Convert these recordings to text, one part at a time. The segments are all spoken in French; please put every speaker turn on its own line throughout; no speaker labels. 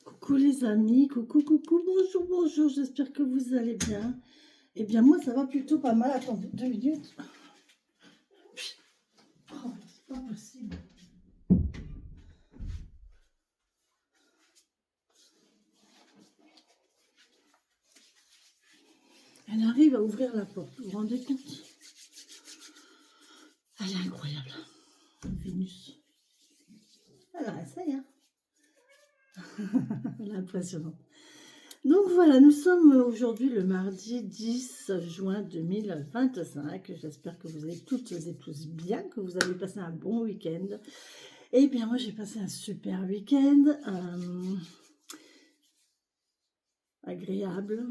Coucou les amis, coucou, coucou, bonjour, bonjour, j'espère que vous allez bien. Eh bien moi ça va plutôt pas mal, attendez 2 minutes. Oh, c'est pas possible. Elle arrive à ouvrir la porte, vous vous rendez compte? Elle est incroyable. Vénus. Elle a ça, hein. Elle est impressionnante. Donc voilà, nous sommes aujourd'hui le mardi 10 juin 2025. J'espère que vous allez toutes et tous bien, que vous avez passé un bon week-end. Eh bien moi j'ai passé un super week-end. Agréable,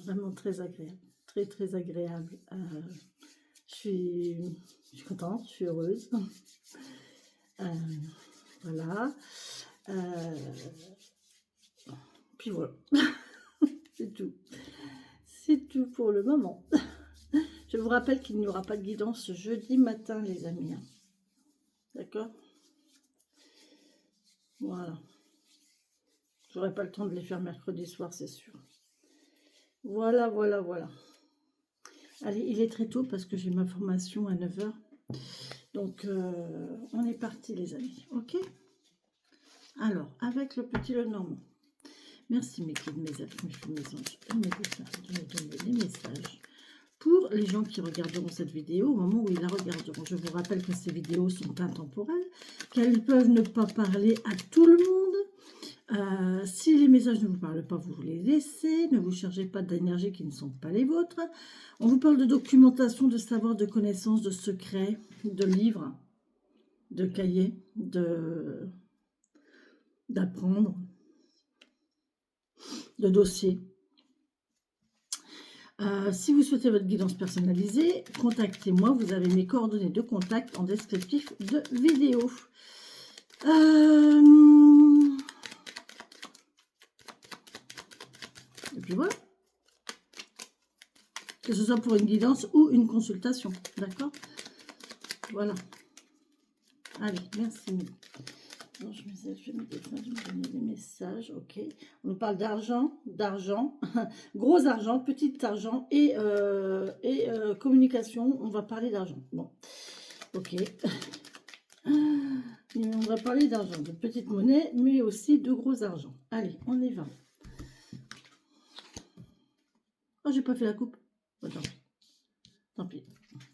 vraiment très agréable, très très agréable. Je suis contente, je suis heureuse. Voilà. Puis voilà, c'est tout. C'est tout pour le moment. Je vous rappelle qu'il n'y aura pas de guidance jeudi matin, les amis. D'accord? Voilà. J'aurai pas le temps de les faire mercredi soir, c'est sûr. Voilà, voilà, voilà. Allez, il est très tôt parce que j'ai ma formation à 9 h. Donc, on est parti, les amis. Ok? Alors, avec le petit Lenormand. Merci, mes guides, mes elfes, mes fées, mes anges, et mes dessins, de me donner des messages. Pour les gens qui regarderont cette vidéo, au moment où ils la regarderont, je vous rappelle que ces vidéos sont intemporelles, qu'elles peuvent ne pas parler à tout le monde. Si les messages ne vous parlent pas, vous les laissez. Ne vous chargez pas d'énergie qui ne sont pas les vôtres. On vous parle de documentation, de savoir, de connaissances, de secrets, de livres, de cahiers, d'apprendre, de dossiers. Si vous souhaitez votre guidance personnalisée, contactez-moi. Vous avez mes coordonnées de contact en descriptif de vidéo. Et puis voilà. Que ce soit pour une guidance ou une consultation. D'accord? Voilà. Allez, merci. Non, je me donner des messages. Ok. On nous parle d'argent, gros argent, petit argent et communication. On va parler d'argent. Bon. Ok. On va parler d'argent, de petite monnaie, mais aussi de gros argent. Allez, on y va. Oh, j'ai pas fait la coupe. Oh, tant pis. Tant pis.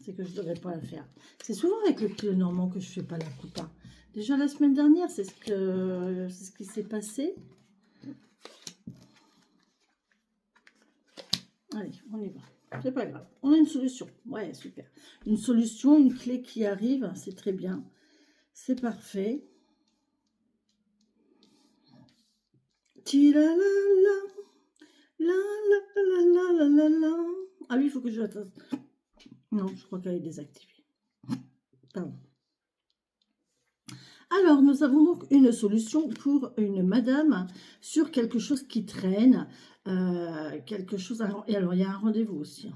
C'est que je devrais pas la faire. C'est souvent avec le petit Normand que je fais pas la coupe. Hein. Déjà la semaine dernière, c'est ce qui s'est passé. Allez, on y va. C'est pas grave. On a une solution. Ouais, super. Une solution, une clé qui arrive. C'est très bien. C'est parfait. Tila la la. La la la la la la la. Ah oui, il faut que je... Non, je crois qu'elle est désactivée. Pardon. Alors, nous avons donc une solution pour une madame sur quelque chose qui traîne. Quelque chose... Et alors, il y a un rendez-vous aussi.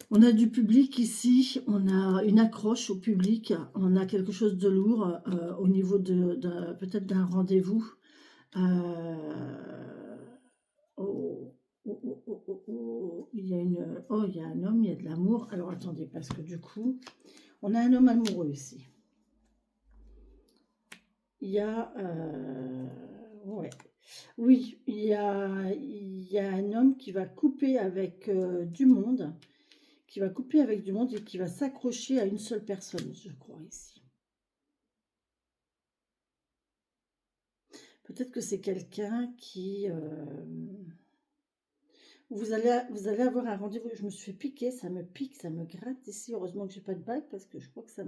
On a du public ici, on a une accroche au public, on a quelque chose de lourd au niveau peut-être d'un rendez-vous. Oh, oh, oh, oh, oh, oh, il y a il y a un homme, il y a de l'amour. Alors attendez, parce que du coup, on a un homme amoureux ici. Il y a, ouais, oui, il y a un homme qui va couper avec du monde. Qui va couper avec du monde et qui va s'accrocher à une seule personne, je crois, ici. Peut-être que c'est quelqu'un qui... vous allez avoir un rendez-vous. Je me suis fait piquer, ça me pique, ça me gratte ici. Heureusement que j'ai pas de bague parce que je crois que ça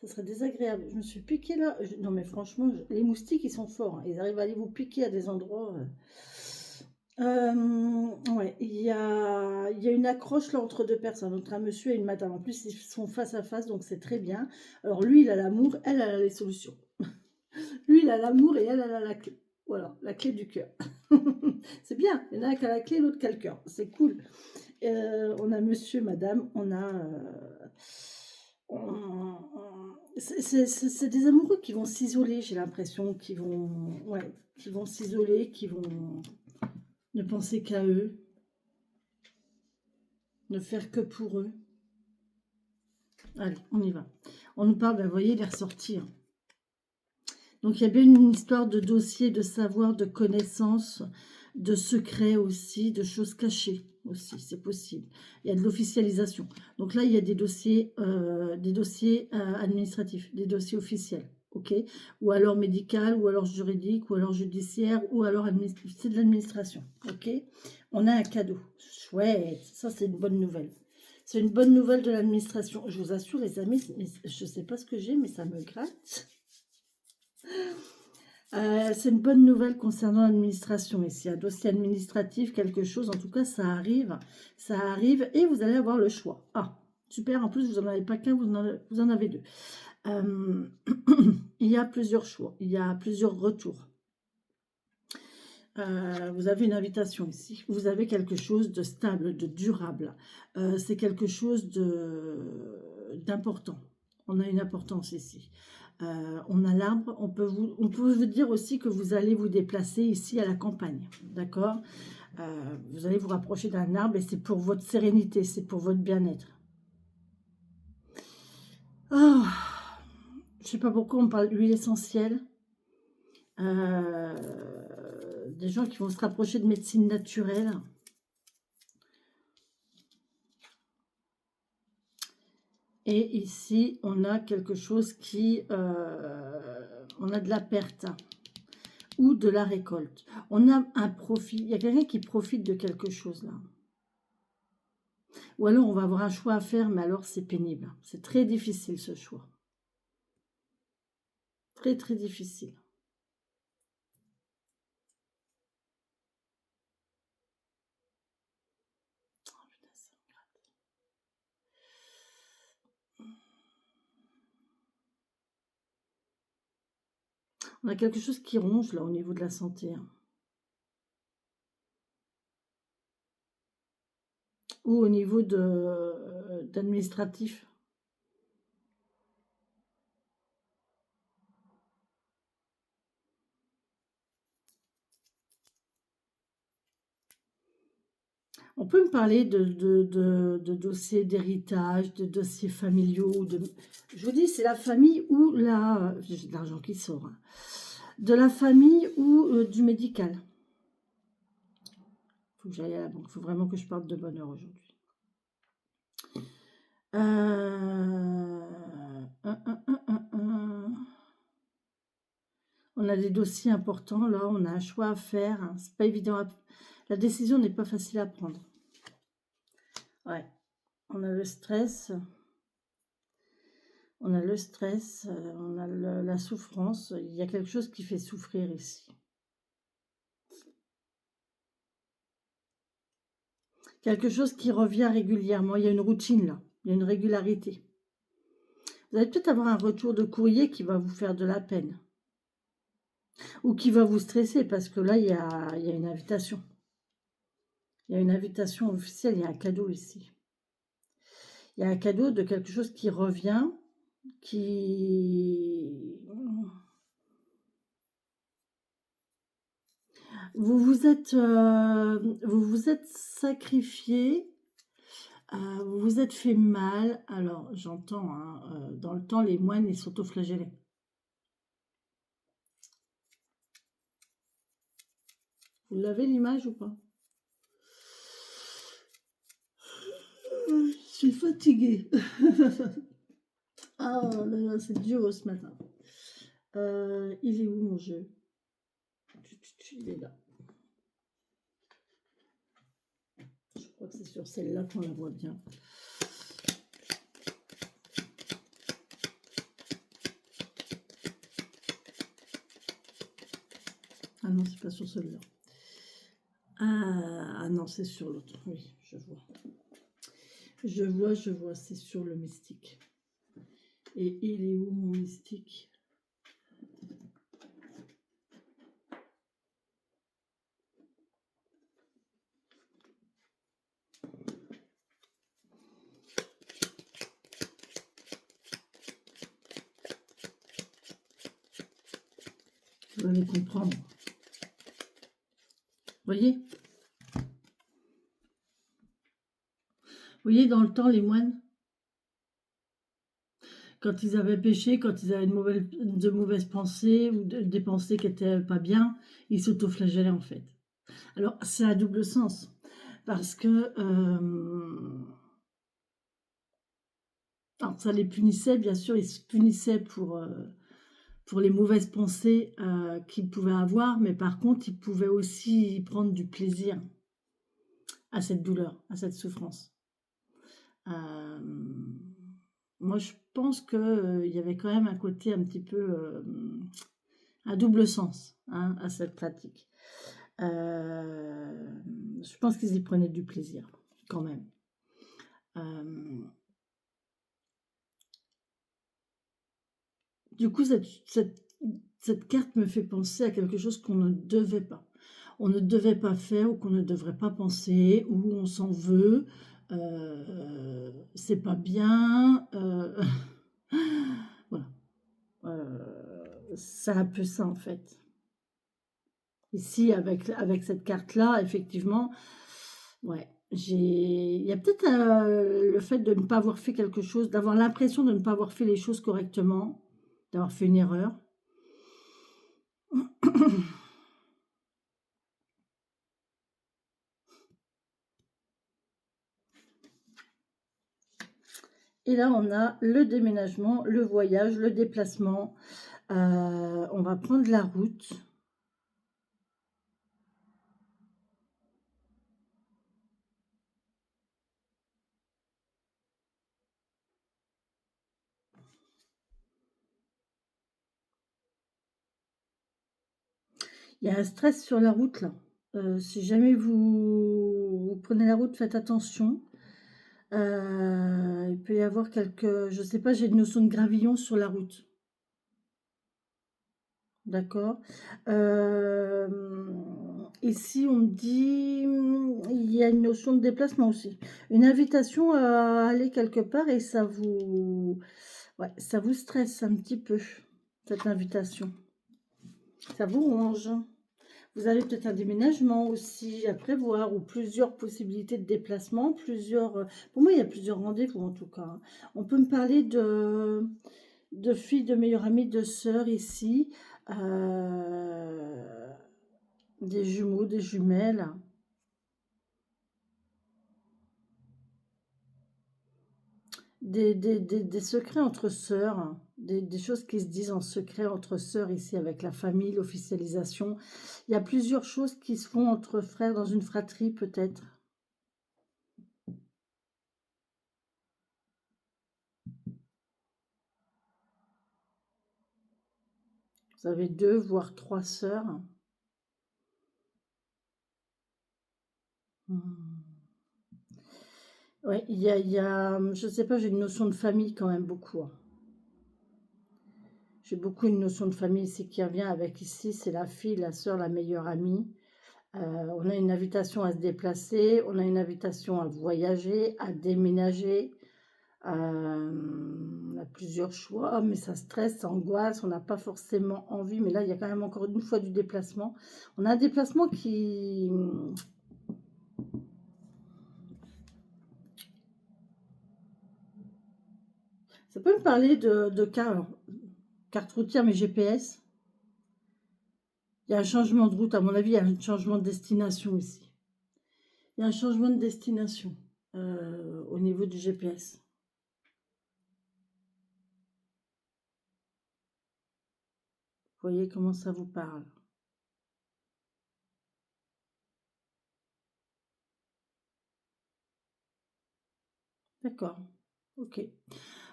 serait désagréable. Je me suis piqué là. Non mais franchement, les moustiques, ils sont forts. Hein. Ils arrivent à aller vous piquer à des endroits... ouais, il y a une accroche là entre deux personnes, entre un monsieur et une madame. En plus, ils sont face à face, donc c'est très bien. Alors lui, il a l'amour, elle a les solutions. Lui, il a l'amour et elle a la clé. Voilà, la clé du cœur. C'est bien, il y en a un qui a la clé, l'autre qui a le cœur. C'est cool. On a monsieur, madame, C'est des amoureux qui vont s'isoler, j'ai l'impression, ouais, qui vont s'isoler, qui vont ne penser qu'à eux, ne faire que pour eux. Allez, on y va. On nous parle, ben, vous voyez, les ressortir. Donc, il y a bien une histoire de dossier, de savoir, de connaissances, de secrets aussi, de choses cachées aussi, c'est possible. Il y a de l'officialisation. Donc là, il y a des dossiers administratifs, des dossiers officiels, ok? Ou alors médical, ou alors juridique, ou alors judiciaire, ou alors c'est de l'administration, ok? On a un cadeau. Chouette, ça c'est une bonne nouvelle. C'est une bonne nouvelle de l'administration. Je vous assure, les amis, je ne sais pas ce que j'ai, mais ça me gratte. C'est une bonne nouvelle concernant l'administration ici, un dossier administratif, quelque chose, en tout cas ça arrive et vous allez avoir le choix. Ah, super, en plus vous n'en avez pas qu'un, vous en avez deux. Il y a plusieurs choix, il y a plusieurs retours. Vous avez une invitation ici, vous avez quelque chose de stable, de durable, c'est quelque chose d'important, on a une importance ici. On a l'arbre, on peut vous dire aussi que vous allez vous déplacer ici à la campagne, d'accord? Vous allez vous rapprocher d'un arbre et c'est pour votre sérénité, c'est pour votre bien-être. Oh, je ne sais pas pourquoi on parle d'huile essentielle. Des gens qui vont se rapprocher de médecine naturelle. Et ici, on a quelque chose on a de la perte ou de la récolte. On a un profit. Il y a quelqu'un qui profite de quelque chose là. Ou alors, on va avoir un choix à faire, mais alors c'est pénible. C'est très difficile ce choix. Très, très difficile. Oh, putain, ça me gratte. On a quelque chose qui ronge là au niveau de la santé. Ou au niveau d'administratif. On peut me parler de dossiers d'héritage, de dossiers familiaux. Je vous dis, c'est la famille ou j'ai de l'argent qui sort. Hein. De la famille ou du médical. Il faut que j'aille à la banque. Il faut vraiment que je parle de bonheur aujourd'hui. On a des dossiers importants. Là, on a un choix à faire. Hein. C'est pas évident. La décision n'est pas facile à prendre. Ouais. On a le stress. On a le stress, on a la souffrance. Il y a quelque chose qui fait souffrir ici. Quelque chose qui revient régulièrement. Il y a une routine là. Il y a une régularité. Vous allez peut-être avoir un retour de courrier qui va vous faire de la peine. Ou qui va vous stresser parce que là, il y a une invitation. Il y a une invitation officielle, il y a un cadeau ici. Il y a un cadeau de quelque chose qui revient, vous vous êtes sacrifié, vous vous êtes fait mal. Alors, j'entends, hein, dans le temps, les moines, ils s'autoflagellaient. Vous l'avez l'image ou pas? Je suis fatiguée. Ah là là, c'est dur ce matin. Il est où mon jeu? Il est là. Je crois que c'est sur celle-là qu'on la voit bien. Ah non, c'est pas sur celui-là. Ah non, c'est sur l'autre. Oui, je vois. Je vois, c'est sur le mystique. Et il est où mon mystique? Vous allez comprendre. Voyez? Vous voyez dans le temps, les moines, quand ils avaient péché, quand ils avaient de mauvaises pensées ou des pensées qui n'étaient pas bien, ils s'autoflagellaient en fait. Alors, c'est à double sens. Parce que alors, ça les punissait, bien sûr, ils se punissaient pour les mauvaises pensées qu'ils pouvaient avoir, mais par contre, ils pouvaient aussi prendre du plaisir à cette douleur, à cette souffrance. Euh, Moi, je pense qu'il y avait quand même un côté un petit peu, un double sens hein, à cette pratique. Je pense qu'ils y prenaient du plaisir, quand même. Du coup, cette carte me fait penser à quelque chose qu'on ne devait pas. On ne devait pas faire ou qu'on ne devrait pas penser, ou on s'en veut, c'est pas bien. Voilà. C'est un peu ça en fait. Ici, avec cette carte-là, effectivement, ouais, il y a peut-être le fait de ne pas avoir fait quelque chose, d'avoir l'impression de ne pas avoir fait les choses correctement, d'avoir fait une erreur. Et là, on a le déménagement, le voyage, le déplacement. On va prendre la route. Il y a un stress sur la route, là. Si jamais vous prenez la route, faites attention. Il peut y avoir quelques... Je sais pas, j'ai une notion de gravillon sur la route. D'accord. Ici, on me dit, il y a une notion de déplacement aussi. Une invitation à aller quelque part et ouais, ça vous stresse un petit peu, cette invitation. Ça vous ronge. Vous avez peut-être un déménagement aussi à prévoir ou plusieurs possibilités de déplacement, pour moi, il y a plusieurs rendez-vous en tout cas. Hein. On peut me parler de filles, de meilleures amies, de sœurs ici. Des jumeaux, des jumelles. Des secrets entre sœurs. Des choses qui se disent en secret entre sœurs ici avec la famille, l'officialisation. Il y a plusieurs choses qui se font entre frères dans une fratrie peut-être. Vous avez 2, voire 3 sœurs. Ouais, je sais pas, j'ai une notion de famille quand même beaucoup. Hein. J'ai beaucoup une notion de famille ici qui revient avec ici, c'est la fille, la sœur, la meilleure amie. On a une invitation à se déplacer, on a une invitation à voyager, à déménager. On a plusieurs choix, mais ça stresse, ça angoisse, on n'a pas forcément envie. Mais là, il y a quand même encore une fois du déplacement. On a un déplacement qui... Ça peut me parler de carte routière, mais GPS. Il y a un changement de route, à mon avis, il y a un changement de destination ici. Il y a un changement de destination au niveau du GPS. Vous voyez comment ça vous parle. D'accord. Ok.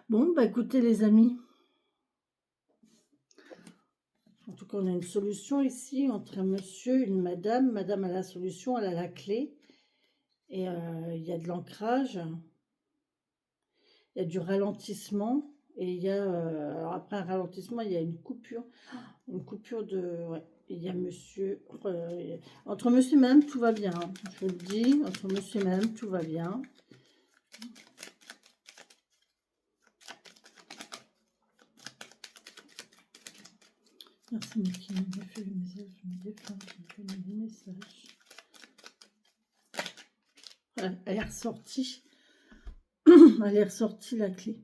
Bon, bah écoutez les amis. En tout cas, on a une solution ici entre un monsieur et une madame. Madame a la solution, elle a la clé. Et il y a de l'ancrage. Il y a du ralentissement. Et il y a... alors après un ralentissement, il y a une coupure. Une coupure de... Ouais. Il y a monsieur... entre monsieur et madame, tout va bien. Hein. Je vous le dis, entre monsieur et madame, tout va bien. Merci. C'est moi qui me fait le message, je me défends, je me fais le message. Voilà, elle est ressortie. Elle est ressortie la clé.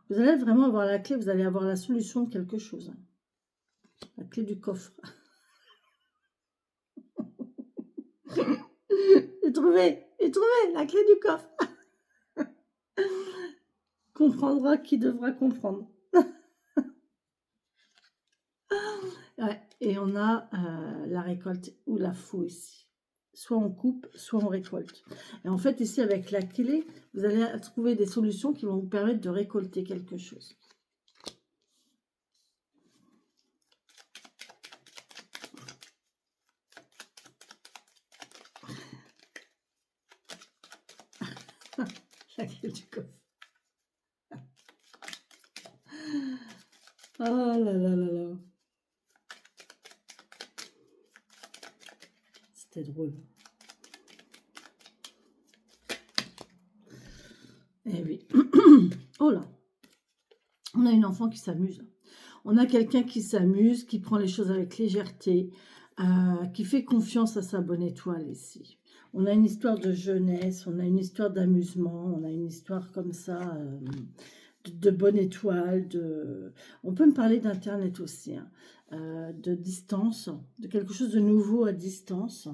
Vous allez vraiment avoir la clé, vous allez avoir la solution de quelque chose. Hein. La clé du coffre. J'ai trouvé la clé du coffre. Comprendra qui devra comprendre. Ouais, et on a la récolte ou la faux ici. Soit on coupe, soit on récolte. Et en fait, ici, avec la clé, vous allez trouver des solutions qui vont vous permettre de récolter quelque chose. La clé du coffre. Oh là là là là. C'était drôle. Eh oui. Oh là. On a une enfant qui s'amuse. On a quelqu'un qui s'amuse, qui prend les choses avec légèreté, qui fait confiance à sa bonne étoile ici. On a une histoire de jeunesse, on a une histoire d'amusement, on a une histoire comme ça, de bonne étoile. On peut me parler d'Internet aussi, hein, de distance, de quelque chose de nouveau à distance.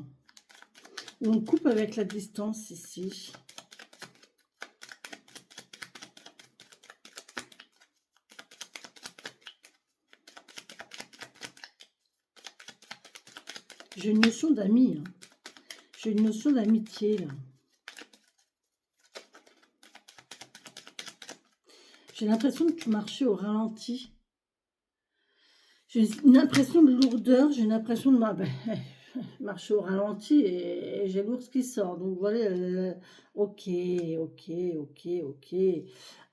Où on coupe avec la distance ici. J'ai une notion d'amis. Hein. J'ai une notion d'amitié, là. J'ai l'impression que tu marchais au ralenti. J'ai une impression de lourdeur. J'ai une impression de marcher au ralenti et j'ai l'ours qui sort. Donc voilà. Ok.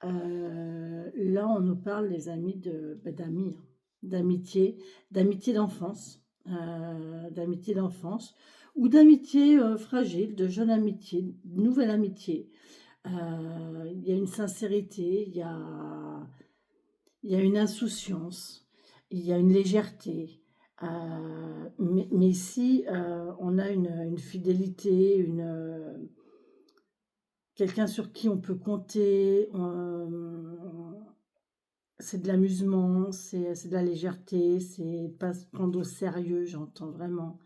Là, on nous parle, les amis, d'amis, hein, d'amitié d'enfance. D'amitié d'enfance. Ou d'amitié fragile, de jeune amitié, de nouvelle amitié. Il y a une sincérité, il y a une insouciance, il y a une légèreté. Mais ici, on a une fidélité, quelqu'un sur qui on peut compter. C'est de l'amusement, c'est de la légèreté, c'est pas se prendre au sérieux, j'entends vraiment.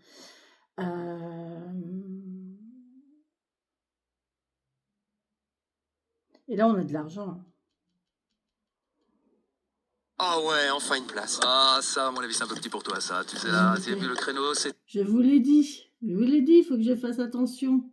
Et là, on a de l'argent. Hein.
Ah ouais, enfin une place. Ah, ça, à mon avis, c'est un peu petit pour toi, ça. Tu sais, là, tu as vu le créneau, c'est...
Je vous l'ai dit, il faut que je fasse attention.